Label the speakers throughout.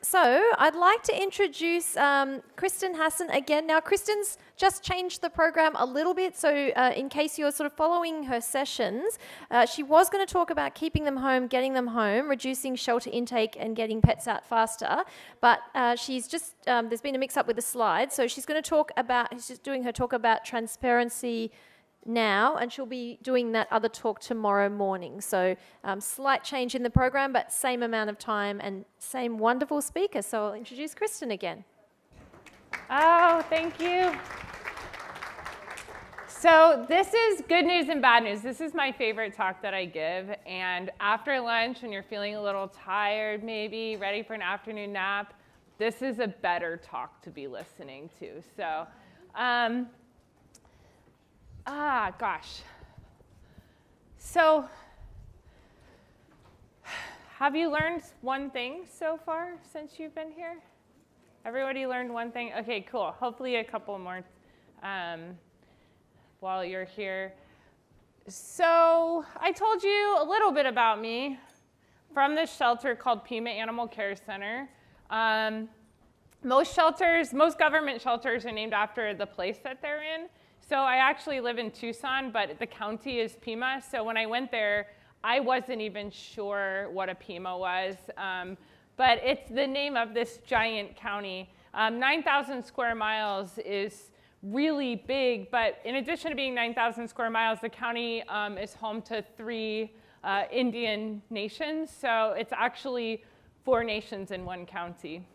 Speaker 1: So I'd like to introduce Krsiten Hassen again. Now, Kristen's just changed the program a little bit, so in case you're sort of following her sessions, she was going to talk about keeping them home, getting them home, reducing shelter intake and getting pets out faster, but she's just, there's been a mix-up with the slides, so she's going to talk about, she's just doing her talk about transparency now, and she'll be doing that other talk tomorrow morning. So slight change in the program, but same amount of time and same wonderful speaker. So I'll introduce Krsiten again.
Speaker 2: Oh, thank you. So this is good news and bad news. This is my favorite talk that I give. And after lunch, when you're feeling a little tired, maybe ready for an afternoon nap, this is a better talk to be listening to. So, gosh. So, have you learned one thing so far since you've been here? Everybody learned one thing? Okay, cool. Hopefully a couple more while you're here. So, I told you a little bit about me from this shelter called Pima Animal Care Center. Most government shelters are named after the place that they're in. So I actually live in Tucson, but the county is Pima. So when I went there, I wasn't even sure what a Pima was. But it's the name of this giant county. 9,000 square miles is really big. But in addition to being 9,000 square miles, the county is home to 3 Indian nations. So it's actually 4 nations in one county.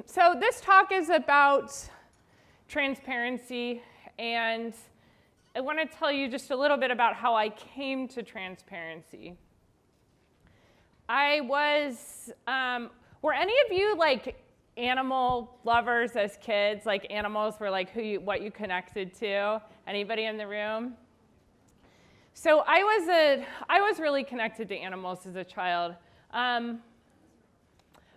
Speaker 2: So this talk is about transparency, and I want to tell you just a little bit about how I came to transparency. Were any of you like animal lovers as kids? Like animals were like what you connected to? Anybody in the room? So I was really connected to animals as a child.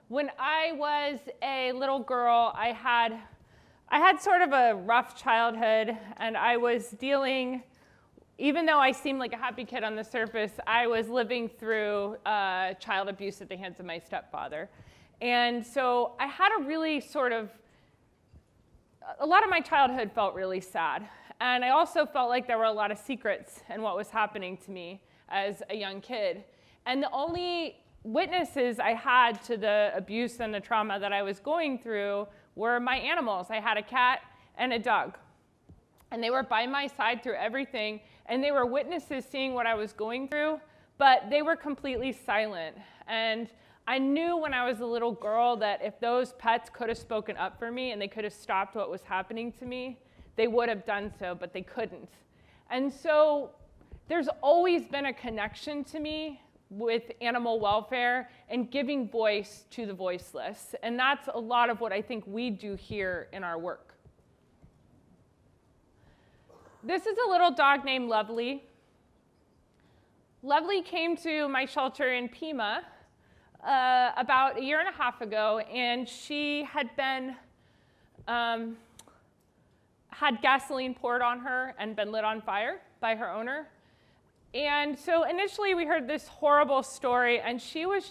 Speaker 2: When I was a little girl, I had sort of a rough childhood, and I was dealing, even though I seemed like a happy kid on the surface, I was living through child abuse at the hands of my stepfather. And so I had a lot of my childhood felt really sad. And I also felt like there were a lot of secrets in what was happening to me as a young kid. And the only witnesses I had to the abuse and the trauma that I was going through were my animals. I had a cat and a dog. And they were by my side through everything. And they were witnesses seeing what I was going through, but they were completely silent. And I knew when I was a little girl that if those pets could have spoken up for me and they could have stopped what was happening to me, they would have done so, but they couldn't. And so there's always been a connection to me with animal welfare and giving voice to the voiceless. And that's a lot of what I think we do here in our work. This is a little dog named Lovely. Lovely came to my shelter in Pima about 1.5 years ago, and she had had gasoline poured on her and been lit on fire by her owner. And so initially we heard this horrible story, and she was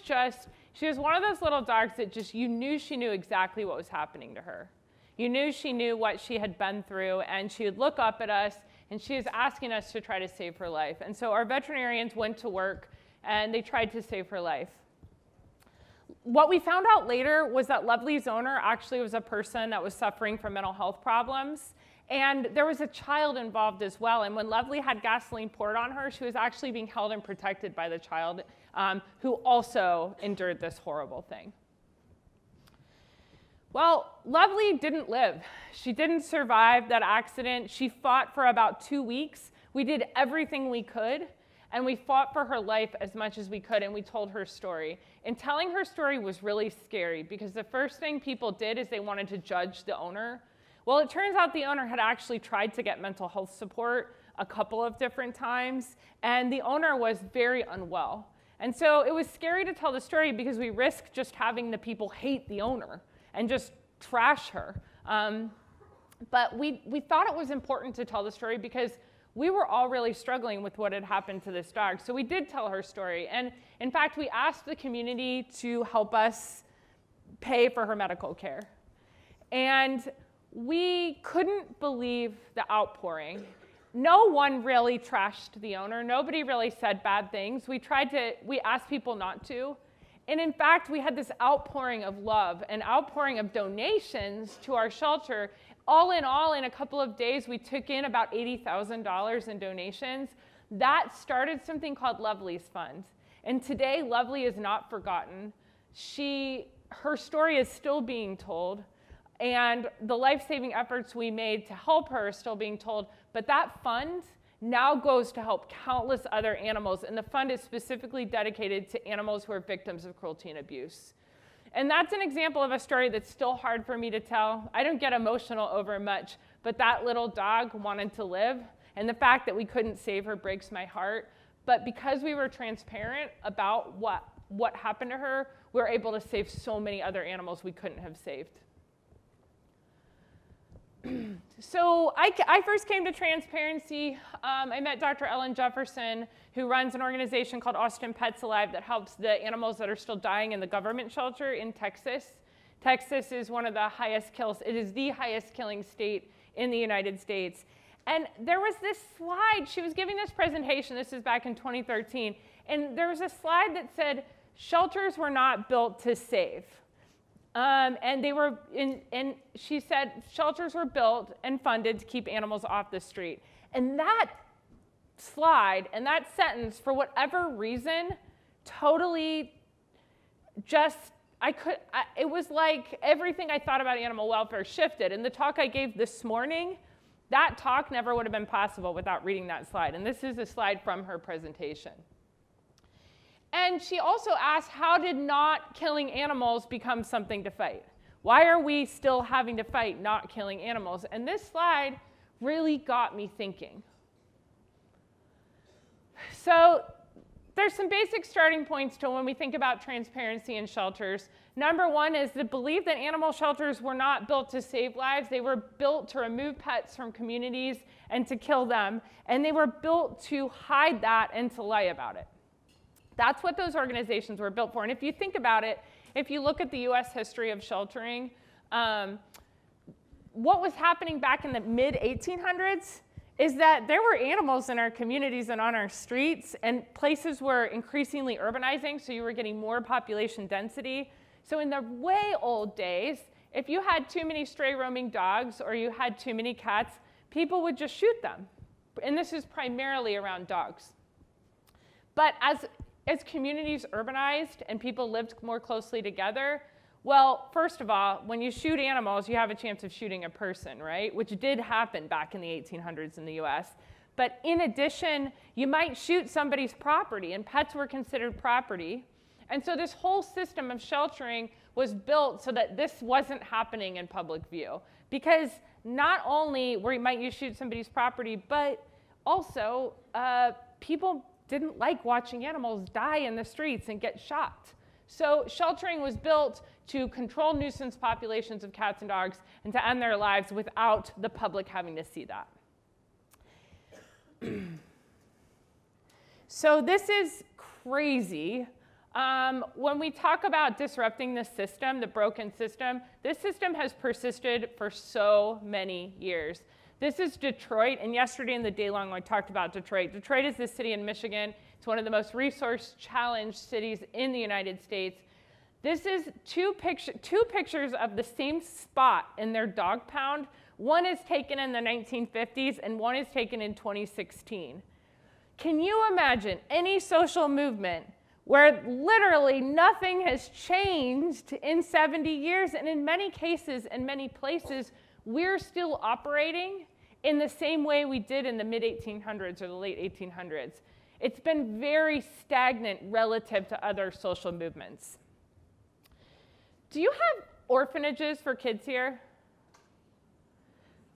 Speaker 2: one of those little dogs that just, you knew she knew exactly what was happening to her. You knew she knew what she had been through, and she would look up at us, and she was asking us to try to save her life. And so our veterinarians went to work, and they tried to save her life. What we found out later was that Lovely's owner actually was a person that was suffering from mental health problems. And there was a child involved as well. And when Lovely had gasoline poured on her, she was actually being held and protected by the child who also endured this horrible thing. Well, Lovely didn't live. She didn't survive that accident. She fought for about 2 weeks. We did everything we could, and we fought for her life as much as we could, and we told her story. And telling her story was really scary, because the first thing people did is they wanted to judge the owner. Well, it turns out the owner had actually tried to get mental health support a couple of different times, and the owner was very unwell. And so it was scary to tell the story because we risked just having the people hate the owner and just trash her. But we thought it was important to tell the story because we were all really struggling with what had happened to this dog. So we did tell her story. And in fact, we asked the community to help us pay for her medical care. And we couldn't believe the outpouring. No one really trashed the owner. Nobody really said bad things. We asked people not to. And in fact, we had this outpouring of love and outpouring of donations to our shelter. All, in a couple of days, we took in about $80,000 in donations. That started something called Lovely's Fund. And today, Lovely is not forgotten. Her story is still being told. And the life-saving efforts we made to help her are still being told. But that fund now goes to help countless other animals. And the fund is specifically dedicated to animals who are victims of cruelty and abuse. And that's an example of a story that's still hard for me to tell. I don't get emotional over much, but that little dog wanted to live. And the fact that we couldn't save her breaks my heart. But because we were transparent about what happened to her, we were able to save so many other animals we couldn't have saved. So I first came to transparency. I met Dr. Ellen Jefferson, who runs an organization called Austin Pets Alive that helps the animals that are still dying in the government shelter in Texas. Texas is one of the highest kills. It is the highest killing state in the United States. And there was this slide. She was giving this presentation. This is back in 2013. And there was a slide that said, shelters were not built to save. And she said shelters were built and funded to keep animals off the street. And that slide and that sentence, for whatever reason, totally it was like everything I thought about animal welfare shifted. And the talk I gave this morning, that talk never would have been possible without reading that slide. And this is a slide from her presentation. And she also asked, how did not killing animals become something to fight? Why are we still having to fight not killing animals? And this slide really got me thinking. So there's some basic starting points to when we think about transparency in shelters. Number one is the belief that animal shelters were not built to save lives. They were built to remove pets from communities and to kill them. And they were built to hide that and to lie about it. That's what those organizations were built for. And if you think about it, if you look at the US history of sheltering, what was happening back in the mid-1800s is that there were animals in our communities and on our streets, and places were increasingly urbanizing, so you were getting more population density. So in the way old days, if you had too many stray roaming dogs or you had too many cats, people would just shoot them. And this is primarily around dogs. But as communities urbanized and people lived more closely together, well, first of all, when you shoot animals, you have a chance of shooting a person, right? Which did happen back in the 1800s in the US. But in addition, you might shoot somebody's property, and pets were considered property. And so this whole system of sheltering was built so that this wasn't happening in public view. Because not only might you shoot somebody's property, but also people didn't like watching animals die in the streets and get shot. So sheltering was built to control nuisance populations of cats and dogs and to end their lives without the public having to see that. So this is crazy. When we talk about disrupting the system, the broken system, this system has persisted for so many years. This is Detroit, and yesterday in the day long I talked about Detroit. Detroit is this city in Michigan. It's one of the most resource-challenged cities in the United States. This is two pictures of the same spot in their dog pound. One is taken in the 1950s, and one is taken in 2016. Can you imagine any social movement where literally nothing has changed in 70 years, and in many cases, in many places, we're still operating in the same way we did in the mid-1800s or the late 1800s. It's been very stagnant relative to other social movements. Do you have orphanages for kids here?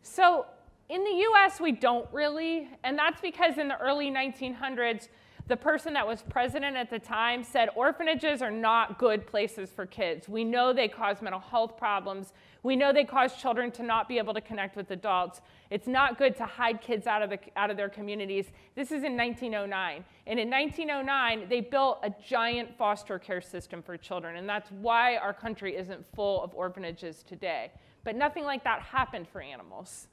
Speaker 2: So in the US, we don't really, and that's because in the early 1900s, The person that was president at the time said orphanages are not good places for kids. We know they cause mental health problems. We know they cause children to not be able to connect with adults. It's not good to hide kids out of their communities. This is in 1909. And in 1909, they built a giant foster care system for children. And that's why our country isn't full of orphanages today. But nothing like that happened for animals.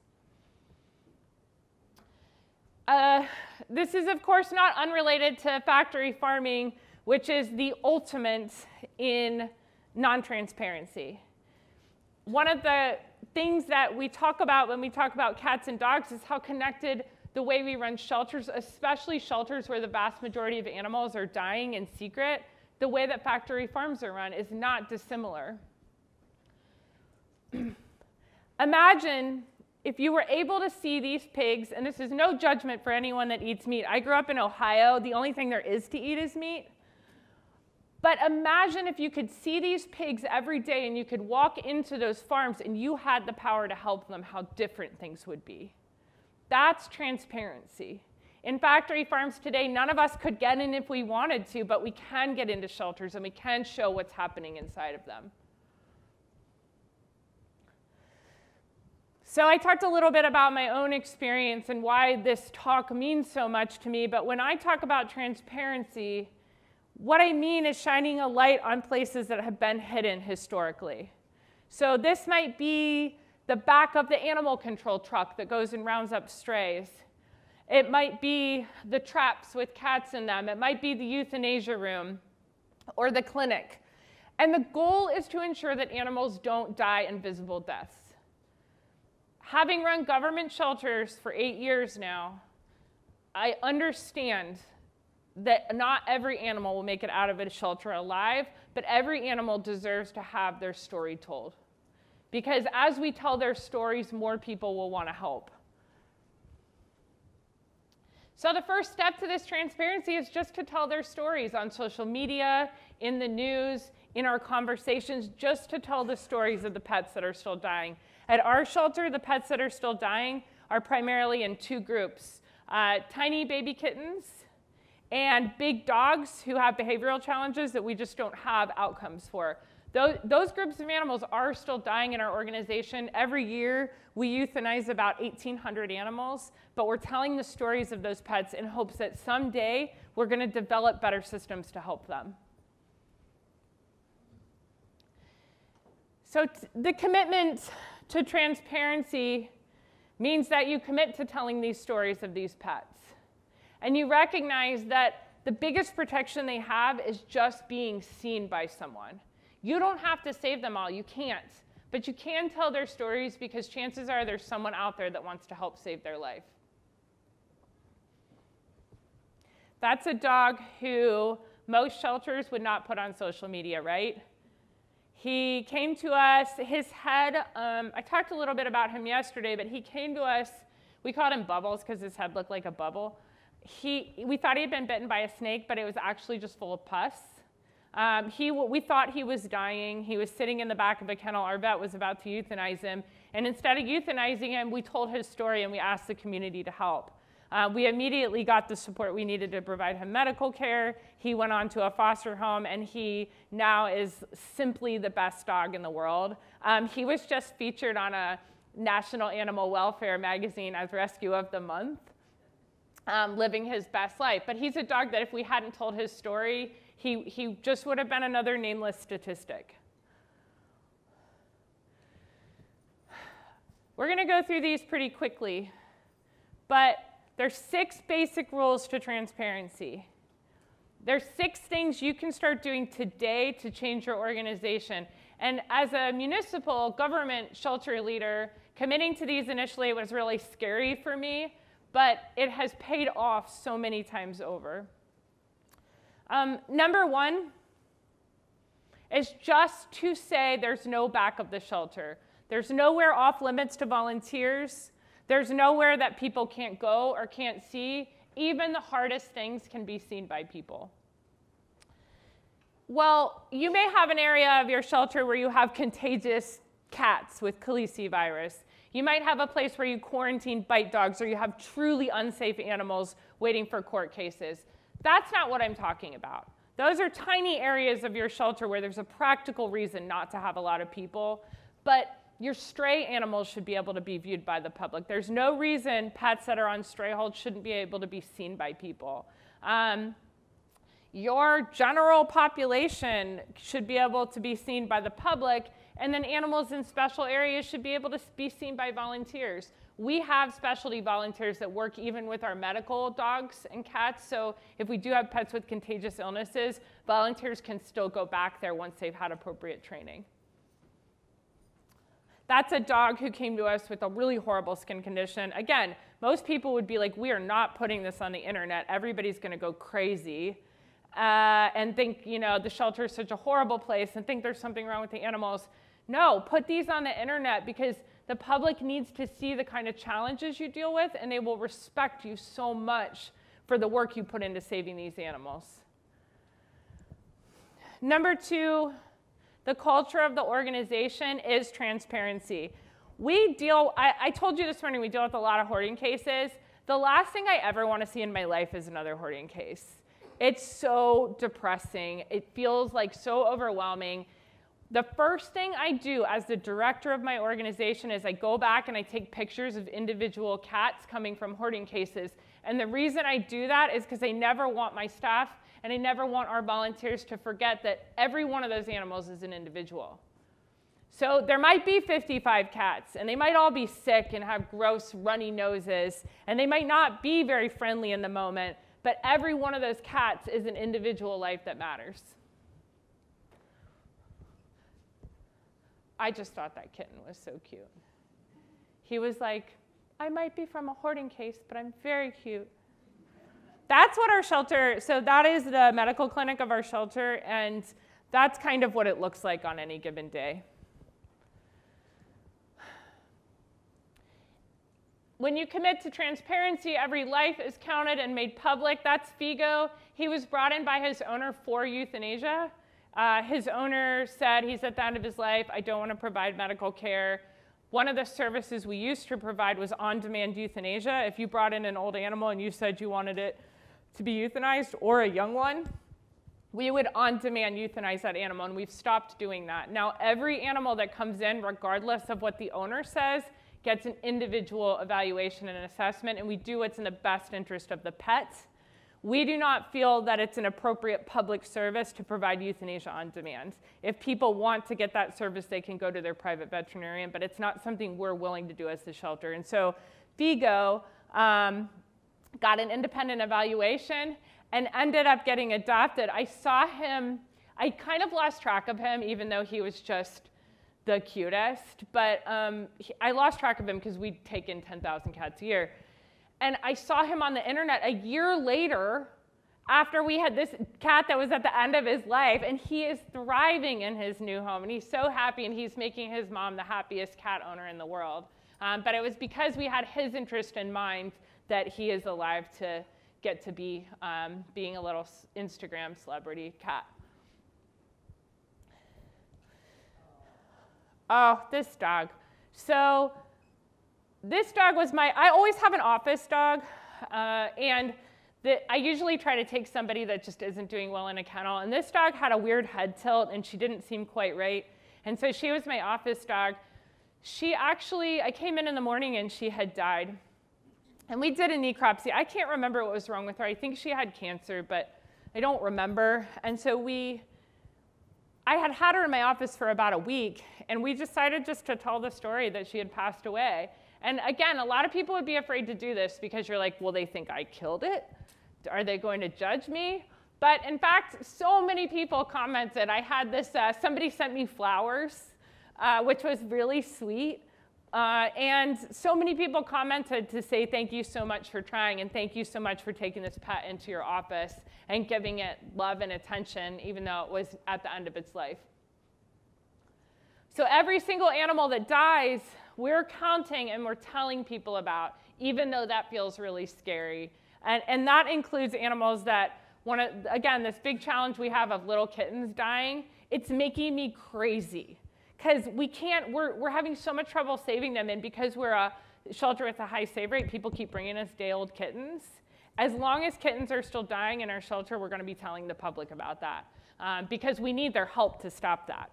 Speaker 2: This is, of course, not unrelated to factory farming, which is the ultimate in non-transparency. One of the things that we talk about when we talk about cats and dogs is how connected the way we run shelters, especially shelters where the vast majority of animals are dying in secret, the way that factory farms are run is not dissimilar. Imagine if you were able to see these pigs, and this is no judgment for anyone that eats meat. I grew up in Ohio. The only thing there is to eat is meat. But imagine if you could see these pigs every day and you could walk into those farms and you had the power to help them, how different things would be. That's transparency. In factory farms today, none of us could get in if we wanted to, but we can get into shelters and we can show what's happening inside of them. So I talked a little bit about my own experience and why this talk means so much to me, but when I talk about transparency, what I mean is shining a light on places that have been hidden historically. So this might be the back of the animal control truck that goes and rounds up strays. It might be the traps with cats in them. It might be the euthanasia room or the clinic. And the goal is to ensure that animals don't die invisible deaths. Having run government shelters for 8 years now, I understand that not every animal will make it out of a shelter alive, but every animal deserves to have their story told. Because as we tell their stories, more people will want to help. So the first step to this transparency is just to tell their stories on social media, in the news, in our conversations, just to tell the stories of the pets that are still dying. At our shelter, the pets that are still dying are primarily in two groups, tiny baby kittens and big dogs who have behavioral challenges that we just don't have outcomes for. Those groups of animals are still dying in our organization. Every year, we euthanize about 1,800 animals, but we're telling the stories of those pets in hopes that someday we're going to develop better systems to help them. So the commitment to transparency means that you commit to telling these stories of these pets. And you recognize that the biggest protection they have is just being seen by someone. You don't have to save them all, you can't. But you can tell their stories because chances are there's someone out there that wants to help save their life. That's a dog who most shelters would not put on social media, right? He came to us, his head, I talked a little bit about him yesterday, but he came to us, we called him Bubbles because his head looked like a bubble. We thought he had been bitten by a snake, but it was actually just full of pus. We thought he was dying. He was sitting in the back of a kennel. Our vet was about to euthanize him. And instead of euthanizing him, we told his story and we asked the community to help. We immediately got the support we needed to provide him medical care. He went on to a foster home, and he now is simply the best dog in the world. He was just featured on a National Animal Welfare magazine as Rescue of the Month, living his best life. But he's a dog that if we hadn't told his story, he just would have been another nameless statistic. We're going to go through these pretty quickly, but there's 6 basic rules to transparency. There's 6 things you can start doing today to change your organization. And as a municipal government shelter leader, committing to these initially was really scary for me, but it has paid off so many times over. Number 1 is just to say there's no back of the shelter. There's nowhere off limits to volunteers. There's nowhere that people can't go or can't see. Even the hardest things can be seen by people. Well, you may have an area of your shelter where you have contagious cats with calicivirus. You might have a place where you quarantine bite dogs, or you have truly unsafe animals waiting for court cases. That's not what I'm talking about. Those are tiny areas of your shelter where there's a practical reason not to have a lot of people, but your stray animals should be able to be viewed by the public. There's no reason pets that are on stray hold shouldn't be able to be seen by people. Your general population should be able to be seen by the public, and then animals in special areas should be able to be seen by volunteers. We have specialty volunteers that work even with our medical dogs and cats, so if we do have pets with contagious illnesses, volunteers can still go back there once they've had appropriate training. That's a dog who came to us with a really horrible skin condition. Again, most people would be like, we are not putting this on the internet. Everybody's going to go crazy and think, you know, the shelter is such a horrible place and think there's something wrong with the animals. No, put these on the internet because the public needs to see the kind of challenges you deal with, and they will respect you so much for the work you put into saving these animals. Number 2, the culture of the organization is transparency. I told you this morning we deal with a lot of hoarding cases. The last thing I ever want to see in my life is another hoarding case. It's so depressing. It feels like so overwhelming. The first thing I do as the director of my organization is I go back and I take pictures of individual cats coming from hoarding cases. And the reason I do that is because I never want my staff and I never want our volunteers to forget that every one of those animals is an individual. So there might be 55 cats, and they might all be sick and have gross, runny noses, and they might not be very friendly in the moment, but every one of those cats is an individual life that matters. I just thought that kitten was so cute. He was like, I might be from a hoarding case, but I'm very cute. That's what our shelter, so that is the medical clinic of our shelter, and that's kind of what it looks like on any given day. When you commit to transparency, every life is counted and made public. That's Figo. He was brought in by his owner for euthanasia. His owner said he's at the end of his life. I don't want to provide medical care. One of the services we used to provide was on-demand euthanasia. If you brought in an old animal and you said you wanted it to be euthanized or a young one, we would on-demand euthanize that animal, and we've stopped doing that. Now, every animal that comes in, regardless of what the owner says, gets an individual evaluation and assessment, and we do what's in the best interest of the pet. We do not feel that it's an appropriate public service to provide euthanasia on demand. If people want to get that service, they can go to their private veterinarian, but it's not something we're willing to do as the shelter. And so Figo got an independent evaluation and ended up getting adopted. I saw him, I kind of lost track of him, even though he was just the cutest, but I lost track of him because we take in 10,000 cats a year. And I saw him on the internet a year later after we had this cat that was at the end of his life, and he is thriving in his new home, and he's so happy, and he's making his mom the happiest cat owner in the world. But it was because we had his interest in mind that he is alive to get to be being a little Instagram celebrity cat. Oh, this dog. So this dog was I always have an office dog, and I usually try to take somebody that just isn't doing well in a kennel. And this dog had a weird head tilt, and she didn't seem quite right. And so she was my office dog. I came in the morning, and she had died. And we did a necropsy. I can't remember what was wrong with her. I think she had cancer, but I don't remember. And so I had had her in my office for about a week, and we decided just to tell the story that she had passed away. And again, a lot of people would be afraid to do this because you're like, will they think I killed it? Are they going to judge me? But in fact, so many people commented. I had this, somebody sent me flowers, which was really sweet. And so many people commented to say thank you so much for trying, and thank you so much for taking this pet into your office and giving it love and attention, even though it was at the end of its life. So every single animal that dies, we're counting and we're telling people about, even though that feels really scary. And that includes animals that again, this big challenge we have of little kittens dying, it's making me crazy. Because we're having so much trouble saving them, and because we're a shelter with a high save rate, people keep bringing us day-old kittens. As long as kittens are still dying in our shelter, we're going to be telling the public about that because we need their help to stop that.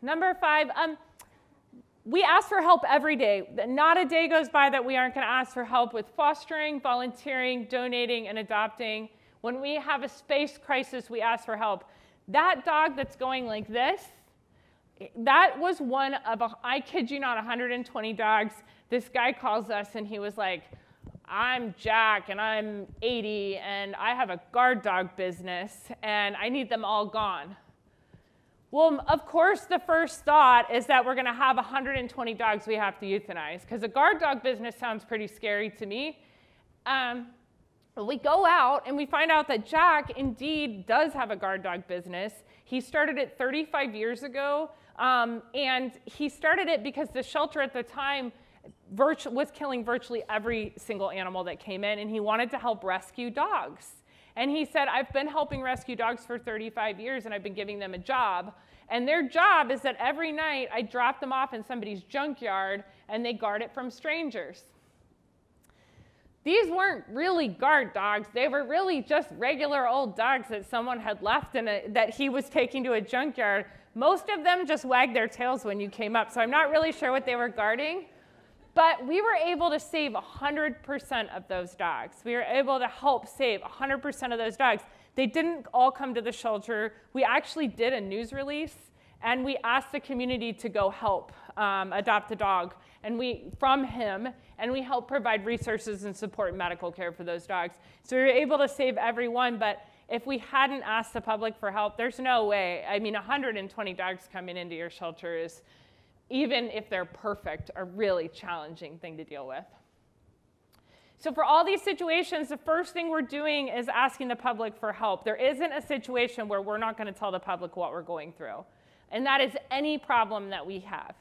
Speaker 2: Number 5, we ask for help every day. Not a day goes by that we aren't going to ask for help with fostering, volunteering, donating, and adopting. When we have a space crisis, we ask for help. That dog that's going like this, that was one of, I kid you not, 120 dogs. This guy calls us and he was like, I'm Jack and I'm 80 and I have a guard dog business and I need them all gone. Well, of course, the first thought is that we're going to have 120 dogs we have to euthanize, because a guard dog business sounds pretty scary to me. We go out and we find out that Jack indeed does have a guard dog business. He started it 35 years ago, and he started it because the shelter at the time was killing virtually every single animal that came in, and he wanted to help rescue dogs. And he said, I've been helping rescue dogs for 35 years, and I've been giving them a job. And their job is that every night I drop them off in somebody's junkyard, and they guard it from strangers. These weren't really guard dogs. They were really just regular old dogs that someone had left that he was taking to a junkyard. Most of them just wagged their tails when you came up, so I'm not really sure what they were guarding. But we were able to save 100% of those dogs. We were able to help save 100% of those dogs. They didn't all come to the shelter. We actually did a news release, and we asked the community to go help adopt a dog from him, and we helped provide resources and support and medical care for those dogs. So we were able to save everyone, but if we hadn't asked the public for help, there's no way. I mean, 120 dogs coming into your shelter is, even if they're perfect, a really challenging thing to deal with. So for all these situations, the first thing we're doing is asking the public for help. There isn't a situation where we're not going to tell the public what we're going through. And that is any problem that we have.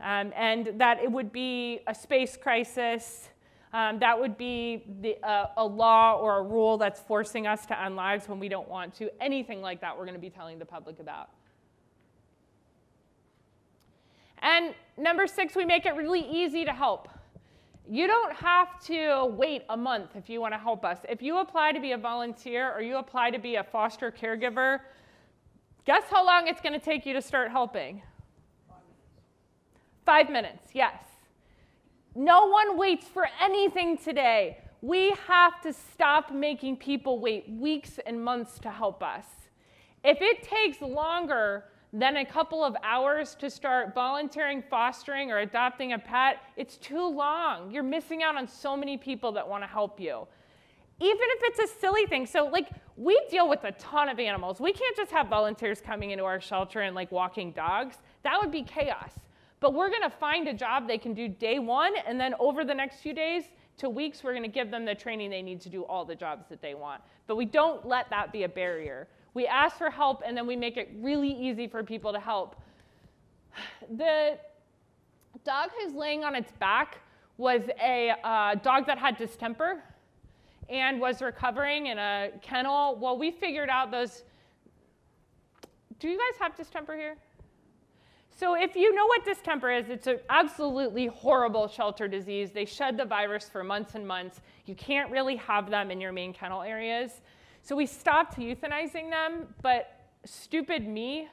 Speaker 2: And that it would be a space crisis. That would be a law or a rule that's forcing us to end lives when we don't want to. Anything like that we're going to be telling the public about. And number 6, we make it really easy to help. You don't have to wait a month if you want to help us. If you apply to be a volunteer or you apply to be a foster caregiver, guess how long it's going to take you to start helping? 5 minutes, yes. No one waits for anything today. We have to stop making people wait weeks and months to help us. If it takes longer than a couple of hours to start volunteering, fostering, or adopting a pet, it's too long. You're missing out on so many people that want to help you. Even if it's a silly thing. So we deal with a ton of animals. We can't just have volunteers coming into our shelter and walking dogs. That would be chaos. But we're going to find a job they can do day 1, and then over the next few days to weeks, we're going to give them the training they need to do all the jobs that they want. But we don't let that be a barrier. We ask for help, and then we make it really easy for people to help. The dog who's laying on its back was a dog that had distemper and was recovering in a kennel. Well, we figured out those. Do you guys have distemper here? So if you know what distemper is, it's an absolutely horrible shelter disease. They shed the virus for months and months. You can't really have them in your main kennel areas. So we stopped euthanizing them, but stupid me,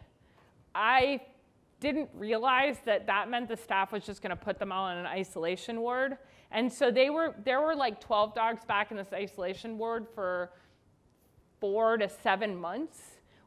Speaker 2: I didn't realize that that meant the staff was just going to put them all in an isolation ward. And so there were 12 dogs back in this isolation ward for 4 to 7 months.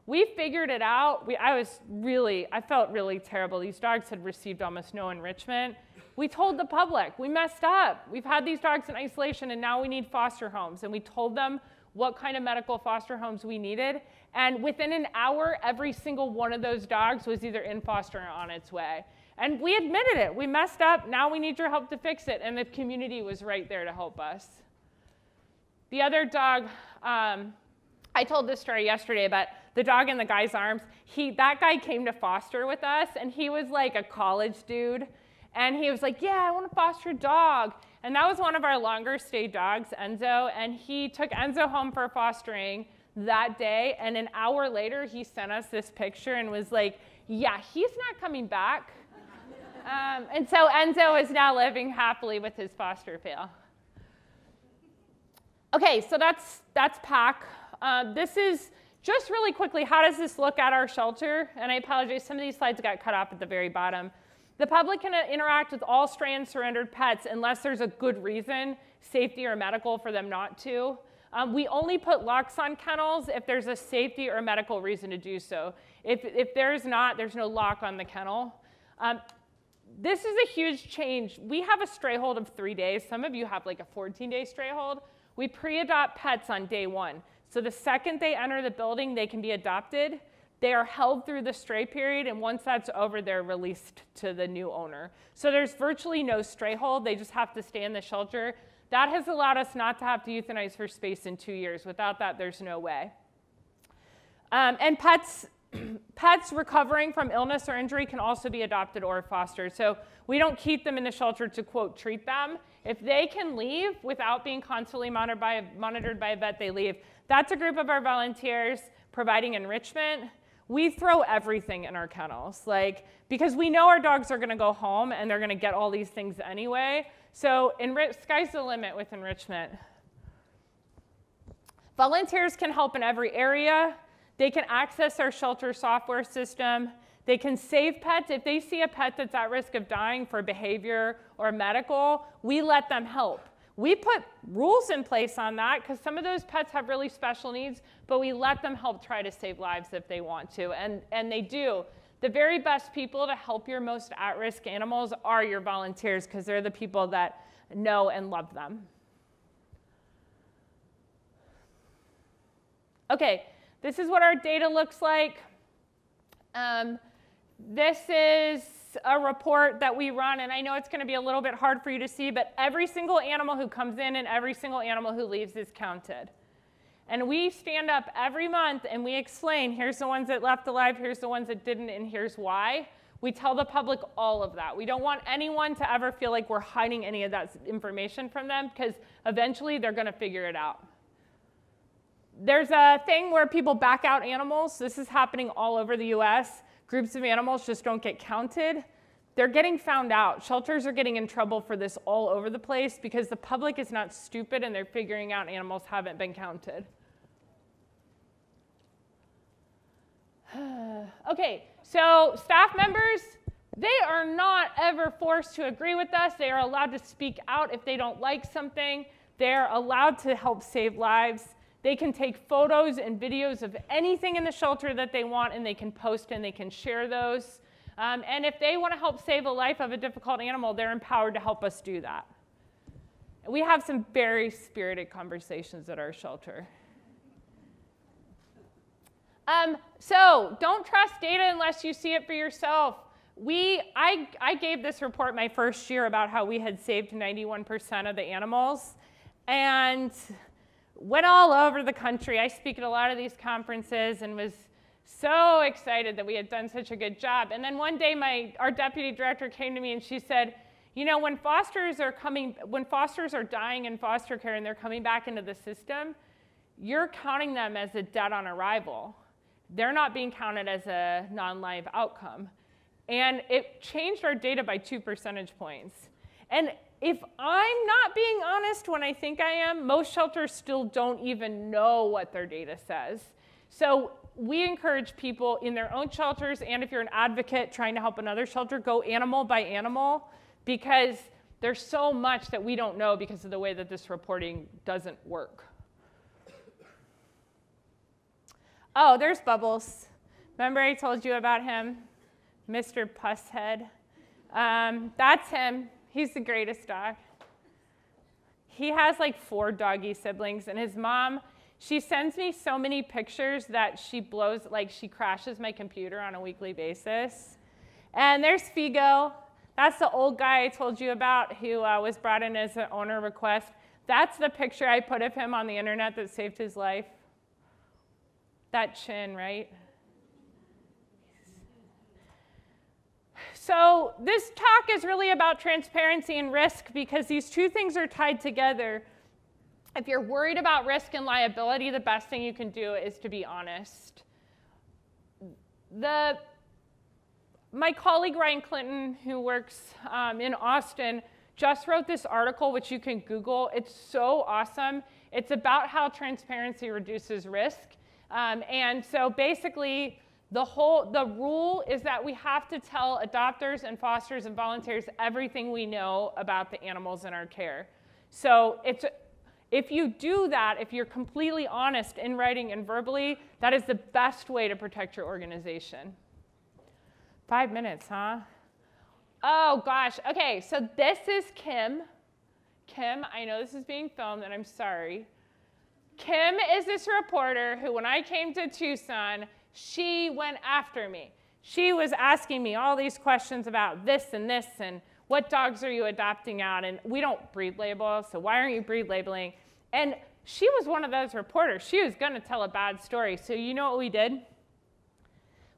Speaker 2: We figured it out. I felt really terrible. These dogs had received almost no enrichment. We told the public, we messed up. We've had these dogs in isolation, and now we need foster homes. And we told them what kind of medical foster homes we needed. And within an hour, every single one of those dogs was either in foster or on its way. And we admitted it. We messed up. Now we need your help to fix it. And the community was right there to help us. The other dog, I told this story yesterday, but the dog in the guy's arms, that guy came to foster with us, and he was like a college dude. And he was like, yeah, I want to foster a dog. And that was one of our longer stay dogs, Enzo. And he took Enzo home for fostering that day. And an hour later, he sent us this picture and was like, yeah, he's not coming back. And so Enzo is now living happily with his foster pail. Okay, so that's PAC. This is just really quickly, how does this look at our shelter? And I apologize, some of these slides got cut off at the very bottom. The public can interact with all stray and surrendered pets unless there's a good reason, safety or medical, for them not to. We only put locks on kennels if there's a safety or medical reason to do so. If there's not, there's no lock on the kennel. This is a huge change. We have a stray hold of 3 days. Some of you have like a 14-day stray hold. We pre-adopt pets on day 1. So the second they enter the building, they can be adopted. They are held through the stray period, and once that's over, they're released to the new owner. So there's virtually no stray hold. They just have to stay in the shelter. That has allowed us not to have to euthanize for space in 2 years. Without that, there's no way. And pets recovering from illness or injury can also be adopted or fostered. So we don't keep them in the shelter to, quote, treat them. If they can leave without being constantly monitored by a vet, they leave. That's a group of our volunteers providing enrichment. We throw everything in our kennels, because we know our dogs are going to go home and they're going to get all these things anyway. So sky's the limit with enrichment. Volunteers can help in every area. They can access our shelter software system. They can save pets. If they see a pet that's at risk of dying for behavior or medical, we let them help. We put rules in place on that because some of those pets have really special needs, but we let them help try to save lives if they want to, and they do. The very best people to help your most at-risk animals are your volunteers because they're the people that know and love them. Okay, this is what our data looks like. This is a report that we run, and I know it's going to be a little bit hard for you to see, but every single animal who comes in and every single animal who leaves is counted. And we stand up every month and we explain, here's the ones that left alive, here's the ones that didn't, and here's why. We tell the public all of that. We don't want anyone to ever feel like we're hiding any of that information from them because eventually they're going to figure it out. There's a thing where people back out animals. This is happening all over the US. Groups of animals just don't get counted. They're getting found out. Shelters are getting in trouble for this all over the place because the public is not stupid and they're figuring out animals haven't been counted. Okay, so staff members, they are not ever forced to agree with us. They are allowed to speak out if they don't like something. They're allowed to help save lives. They can take photos and videos of anything in the shelter that they want, and they can post and they can share those. And if they want to help save a life of a difficult animal, they're empowered to help us do that. We have some very spirited conversations at our shelter. So don't trust data unless you see it for yourself. I gave this report my first year about how we had saved 91% of the animals, and went all over the country. I speak at a lot of these conferences and was so excited that we had done such a good job. And then one day our deputy director came to me and she said, you know, when fosters are dying in foster care and they're coming back into the system, you're counting them as a dead on arrival. They're not being counted as a non-live outcome. And it changed our data by 2 percentage points. And if I'm not being honest when I think I am, most shelters still don't even know what their data says. So we encourage people in their own shelters, and if you're an advocate trying to help another shelter, go animal by animal, because there's so much that we don't know because of the way that this reporting doesn't work. Oh, there's Bubbles. Remember I told you about him? Mr. Pusshead. That's him. He's the greatest dog. He has like 4 doggy siblings, and his mom, she sends me so many pictures that she crashes my computer on a weekly basis. And there's Figo. That's the old guy I told you about who was brought in as an owner request. That's the picture I put of him on the internet that saved his life. That chin, right? So this talk is really about transparency and risk because these two things are tied together. If you're worried about risk and liability, the best thing you can do is to be honest. my colleague Ryan Clinton, who works in Austin, just wrote this article, which you can Google. It's so awesome. It's about how transparency reduces risk. And so basically, the rule is that we have to tell adopters and fosters and volunteers everything we know about the animals in our care. So if you do that, if you're completely honest in writing and verbally, that is the best way to protect your organization. 5 minutes, huh? Oh, gosh. OK, so this is Kim. Kim, I know this is being filmed, and I'm sorry. Kim is this reporter who, when I came to Tucson, she went after me. She was asking me all these questions about this, and what dogs are you adopting out? And we don't breed label, so why aren't you breed labeling? And she was one of those reporters. She was going to tell a bad story. So you know what we did?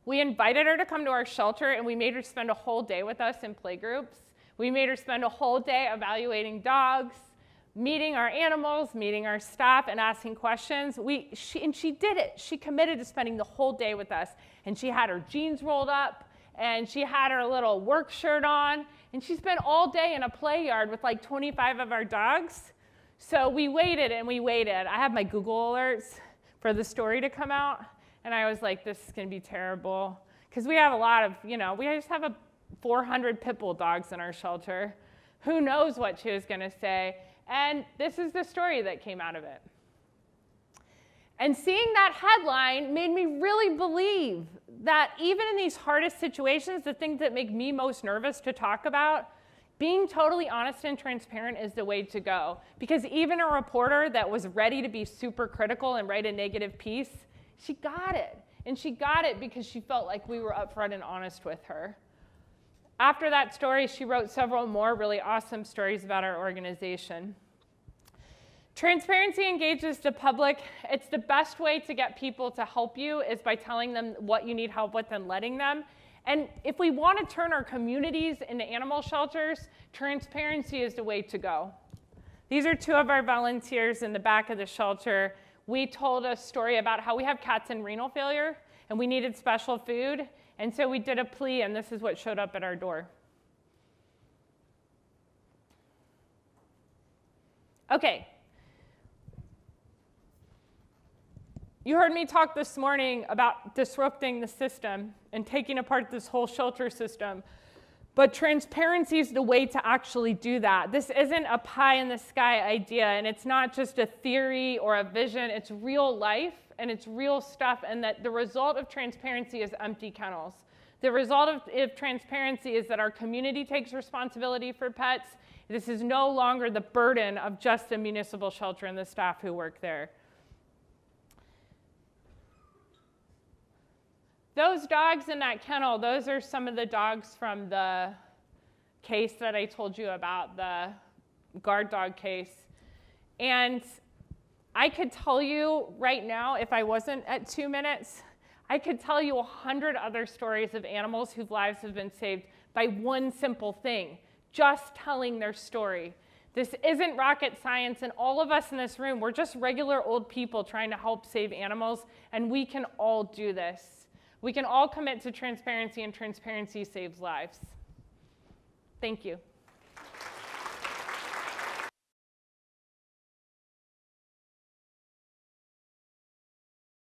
Speaker 2: We invited her to come to our shelter, and we made her spend a whole day with us in playgroups. We made her spend a whole day evaluating dogs, meeting our animals, meeting our staff, and asking questions. And she did it. She committed to spending the whole day with us. And she had her jeans rolled up, and she had her little work shirt on, and she spent all day in a play yard with like 25 of our dogs. So we waited and we waited. I have my Google alerts for the story to come out. And I was like, this is going to be terrible. Because we have a lot of, we just have 400 pit bull dogs in our shelter. Who knows what she was going to say? And this is the story that came out of it. And seeing that headline made me really believe that even in these hardest situations, the things that make me most nervous to talk about, being totally honest and transparent is the way to go. Because even a reporter that was ready to be super critical and write a negative piece, she got it. And she got it because she felt like we were upfront and honest with her. After that story, she wrote several more really awesome stories about our organization. Transparency engages the public. It's the best way to get people to help you is by telling them what you need help with and letting them. And if we want to turn our communities into animal shelters, transparency is the way to go. These are two of our volunteers in the back of the shelter. We told a story about how we have cats in renal failure, and we needed special food. And so we did a plea, and this is what showed up at our door. OK. You heard me talk this morning about disrupting the system and taking apart this whole shelter system. But transparency is the way to actually do that. This isn't a pie-in-the-sky idea, and it's not just a theory or a vision. It's real life, and it's real stuff, and that the result of transparency is empty kennels. The result of transparency is that our community takes responsibility for pets. This is no longer the burden of just the municipal shelter and the staff who work there. Those dogs in that kennel, those are some of the dogs from the case that I told you about, the guard dog case. And I could tell you right now, if I wasn't at 2 minutes, I could tell you 100 other stories of animals whose lives have been saved by one simple thing, just telling their story. This isn't rocket science, and all of us in this room, we're just regular old people trying to help save animals, and we can all do this. We can all commit to transparency, and transparency saves lives. Thank you.